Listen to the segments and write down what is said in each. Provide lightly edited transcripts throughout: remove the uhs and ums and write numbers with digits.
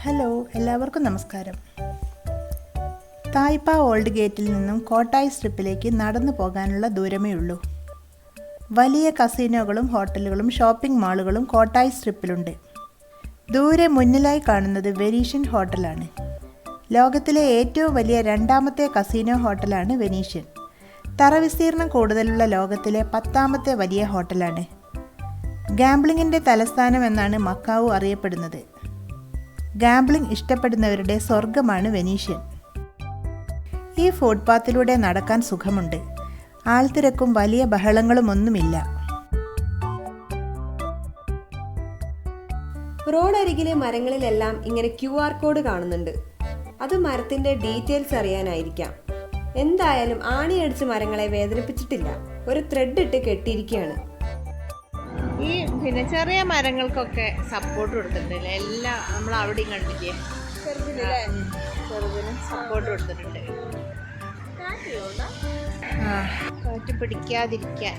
Hello, എല്ലാവർക്കും നമസ്കാരം. തായ്പ old ഗേറ്റിൽ നിന്നും കോട്ടായി സ്ട്രിപ്പിലേക്ക് നടന്നു പോകാനുള്ള ദൂരമേ ഉള്ളൂ. വലിയ കസീനോകളും ഹോട്ടലുകളും ഷോപ്പിംഗ് മാളുകളും കോട്ടായി സ്ട്രിപ്പിലുണ്ട്. ദൂരെ മുന്നിലായി കാണുന്നത് വെനീഷ്യൻ ഹോട്ടലാണ്. ലോകത്തിലെ ഏറ്റവും വലിയ രണ്ടാമത്തെ കസീനോ ഹോട്ടലാണ് വെനീഷ്യൻ. തറവിസ്തീർണം കൂടുതലുള്ള ലോകത്തിലെ 10ാമത്തെ വലിയ ഹോട്ടലാണ്. ഗാംബ്ലിങ്ങിൻ്റെ തലസ്ഥാനം എന്നാണ് മക്കാവു അറിയപ്പെടുന്നത്. ഗാംബ്ലിംഗ് ഇഷ്ടപ്പെടുന്നവരുടെ സ്വർഗമാണ് വെനീഷ്യൻ. ഈ ഫുട്പാത്തിലൂടെ നടക്കാൻ സുഖമുണ്ട്. ആൾത്തിരക്കും വലിയ ബഹളങ്ങളുമൊന്നുമില്ല. റോഡരികിലെ മരങ്ങളിലെല്ലാം ഇങ്ങനെ QR കോഡ് കാണുന്നുണ്ട്. അത് മരത്തിന്റെ ഡീറ്റെയിൽസ് അറിയാനായിരിക്കാം. എന്തായാലും ആണിയടിച്ച് മരങ്ങളെ വേദനിപ്പിച്ചിട്ടില്ല. ഒരു ത്രെഡ് ഇട്ട് കെട്ടിയിരിക്കുകയാണ്. ഈ ചെറിയ മരങ്ങൾക്കൊക്കെ സപ്പോർട്ട് കൊടുത്തിട്ടുണ്ട്. എല്ലാം നമ്മൾ അവിടെയും കണ്ടില്ലേ, ചെറുതിന് സപ്പോർട്ട് കൊടുത്തിട്ടുണ്ട്. കാറ്റ് പിടിക്കാതിരിക്കാൻ.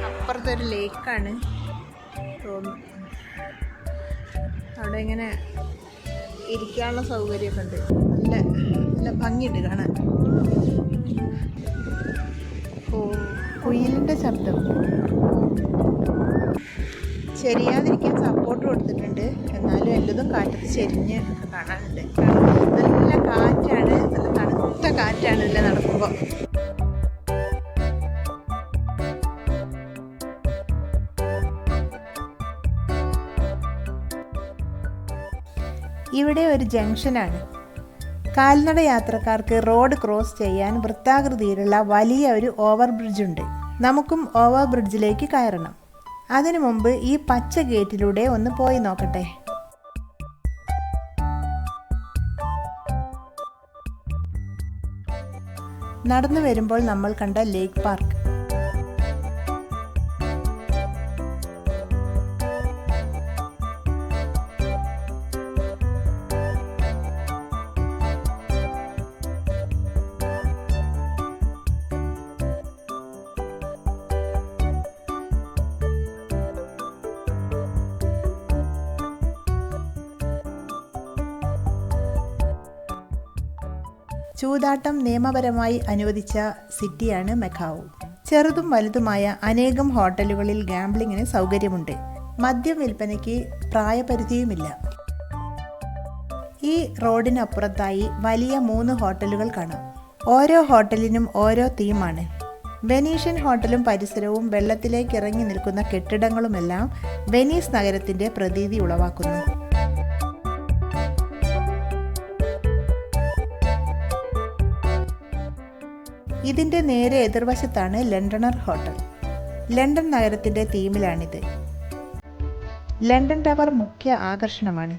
അപ്പുറത്തൊരു ലേക്കാണ് തോന്നുന്നു. അവിടെ ഇങ്ങനെ ഇരിക്കാനുള്ള സൗകര്യമൊക്കെ ഉണ്ട്. നല്ല നല്ല ഭംഗിയുണ്ട് കാണാൻ. കുയിലിൻ്റെ ശബ്ദം. ചെരിയാതിരിക്കാൻ സപ്പോർട്ട് കൊടുത്തിട്ടുണ്ട്. എന്നാലും എല്ലതും കാറ്റത്ത് ചെരിഞ്ഞ് കാണാനുണ്ട്. നല്ല കാറ്റാണ്, നല്ല തണുത്ത കാറ്റാണ് ഇതിൽ നടക്കുമ്പോൾ. ഇവിടെ ഒരു ജംഗ്ഷനാണ്. കാൽനട യാത്രക്കാർക്ക് റോഡ് ക്രോസ് ചെയ്യാൻ വൃത്താകൃതിയിലുള്ള വലിയ ഒരു ഓവർ ബ്രിഡ്ജുണ്ട്. നമുക്കും ഓവർ ബ്രിഡ്ജിലേക്ക് കയറണം. അതിനു മുമ്പ് ഈ പച്ച ഗേറ്റിലൂടെ ഒന്ന് പോയി നോക്കട്ടെ. നടന്നു വരുമ്പോൾ നമ്മൾ കണ്ട ലേക്ക് പാർക്ക്. ചൂതാട്ടം നിയമപരമായി അനുവദിച്ച സിറ്റിയാണ് മക്കാവു. ചെറുതും വലുതുമായ അനേകം ഹോട്ടലുകളിൽ ഗാംബ്ലിങ്ങിന് സൗകര്യമുണ്ട്. മദ്യം വിൽപ്പനയ്ക്ക് പ്രായപരിധിയുമില്ല. ഈ റോഡിനപ്പുറത്തായി വലിയ 3 ഹോട്ടലുകൾ കാണാം. ഓരോ ഹോട്ടലിനും ഓരോ തീമാണ്. വെനീഷ്യൻ ഹോട്ടലും പരിസരവും വെള്ളത്തിലേക്ക് ഇറങ്ങി നിൽക്കുന്ന കെട്ടിടങ്ങളുമെല്ലാം വെനീസ് നഗരത്തിൻ്റെ പ്രതീതി ഉളവാക്കുന്നു. ഇതിൻ്റെ നേരെ എതിർവശത്താണ് ലണ്ടണർ ഹോട്ടൽ. ലണ്ടൻ നഗരത്തിൻ്റെ തീമിലാണിത്. ലണ്ടൻ ടവർ മുഖ്യ ആകർഷണമാണ്.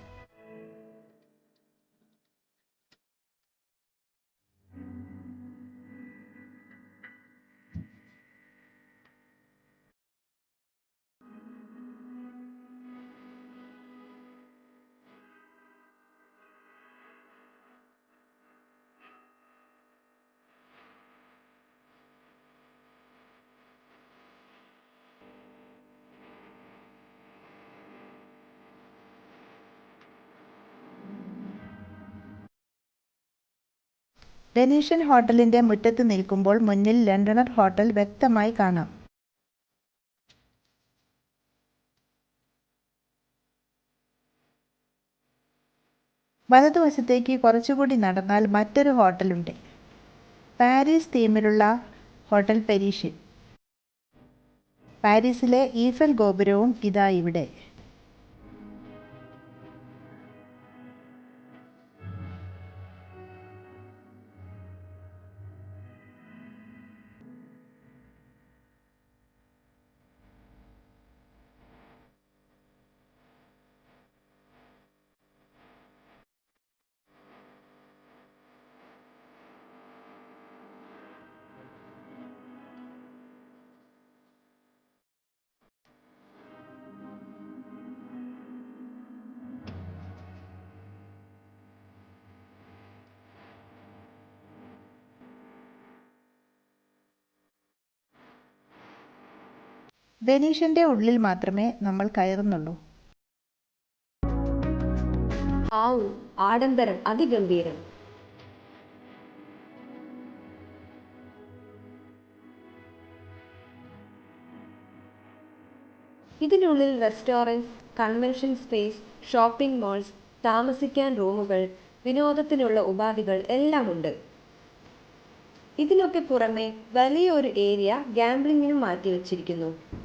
വെനീഷ്യൻ ഹോട്ടലിൻ്റെ മുറ്റത്ത് നിൽക്കുമ്പോൾ മുന്നിൽ ലണ്ടണർ ഹോട്ടൽ വ്യക്തമായി കാണാം. വലതുവശത്തേക്ക് കുറച്ചുകൂടി നടന്നാൽ മറ്റൊരു ഹോട്ടലുണ്ട്. Paris തീമിലുള്ള hotel പെരീഷ്യൻ. പാരീസിലെ ഈഫൽ ഗോപുരവും ഇതാ ഇവിടെ. വെനീഷ്യൻ്റെ ഉള്ളിൽ മാത്രമേ നമ്മൾ കയറുന്നുള്ളൂ. ആവൂ, ആഡംബരം അതിഗംഭീരം. ഇതിനുള്ളിൽ restaurants, convention space, shopping malls, താമസിക്കാൻ റൂമുകൾ, വിനോദത്തിനുള്ള ഉപാധികൾ എല്ലാം ഉണ്ട്. ഇതിനൊക്കെ പുറമെ വലിയ ഒരു ഏരിയ ഗാംബ്ലിങ്ങിനും മാറ്റിവെച്ചിരിക്കുന്നു.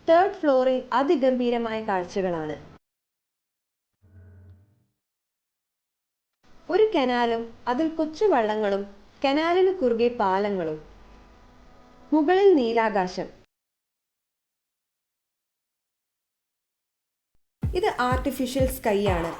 തേർഡ് ഫ്ലോറിൽ അതിഗംഭീരമായ കാഴ്ചകളാണ്. ഒരു കനാലും അതിൽ കൊച്ചു വള്ളങ്ങളും കനാലിന് കുറുകെ പാലങ്ങളും. മുകളിൽ നീലാകാശം. ഇത് ആർട്ടിഫിഷ്യൽ സ്കൈ ആണ്.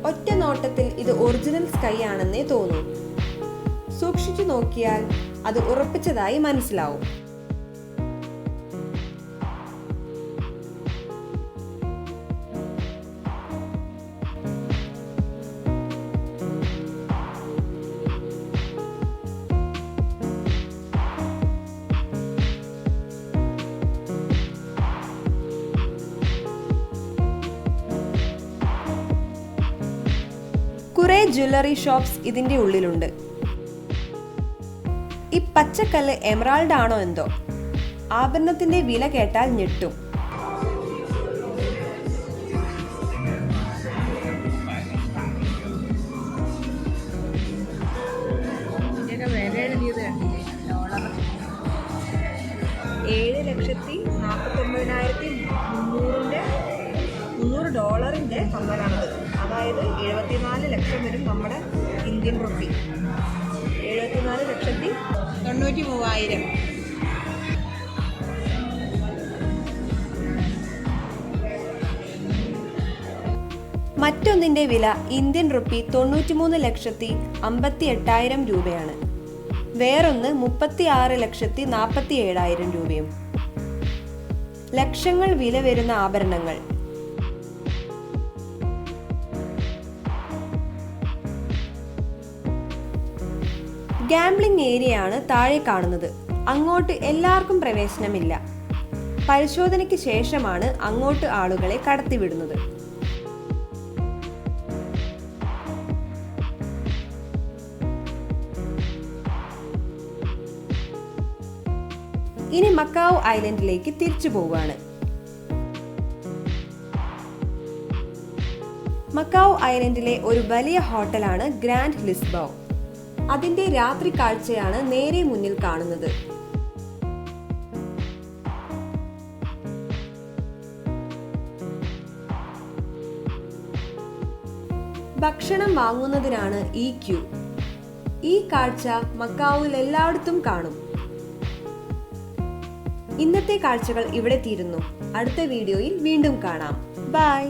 ഒറ്റ നോട്ടത്തിൽ ഇത് ഒറിജിനൽ സ്കൈ ആണെന്നേ തോന്നൂ. സൂക്ഷിച്ചു നോക്കിയാൽ അത് ഉറപ്പിച്ചതായി മനസ്സിലാവും. കുറെ ജ്വല്ലറി ഷോപ്സ് ഇതിന്റെ ഉള്ളിലുണ്ട്. ഈ പച്ചക്കല്ല് എമറാൾഡ് ആണോ എന്തോ. ആഭരണത്തിന്റെ വില കേട്ടാൽ ഞെട്ടും. $7,49,300 കമ്മലാണത്. അതായത് 74 ലക്ഷം വരും നമ്മുടെ ഇന്ത്യൻ റുപ്പി. 74,93,000. മറ്റൊന്നിന്റെ വില ഇന്ത്യൻ റുപ്പി 93,58,000 രൂപയാണ്. വേറൊന്ന് 36,47,000 രൂപയും. ലക്ഷങ്ങൾ വില വരുന്ന ആഭരണങ്ങൾ. ഗാംബ്ലിംഗ് ഏരിയയാണ് താഴെ കാണുന്നത്. അങ്ങോട്ട് എല്ലാവർക്കും പ്രവേശനമില്ല. പരിശോധനയ്ക്ക് ശേഷമാണ് അങ്ങോട്ട് ആളുകളെ കടത്തിവിടുന്നത്. ഇനി മക്കാവ് ഐലൻഡിലേക്ക് തിരിച്ചു പോവുകയാണ്. മക്കാവ് ഐലൻഡിലെ ഒരു വലിയ ഹോട്ടലാണ് ഗ്രാൻഡ് ലിസ്ബോ. അതിന്റെ രാത്രി കാഴ്ചയാണ് നേരെ മുന്നിൽ കാണുന്നത്. ഭക്ഷണം വാങ്ങുന്നതിനാണ് ഈ ക്യൂ. ഈ കാഴ്ച മക്കാവുവിൽ എല്ലായിടത്തും കാണും. ഇന്നത്തെ കാഴ്ചകൾ ഇവിടെ തീരുന്നു. അടുത്ത വീഡിയോയിൽ വീണ്ടും കാണാം. ബൈ.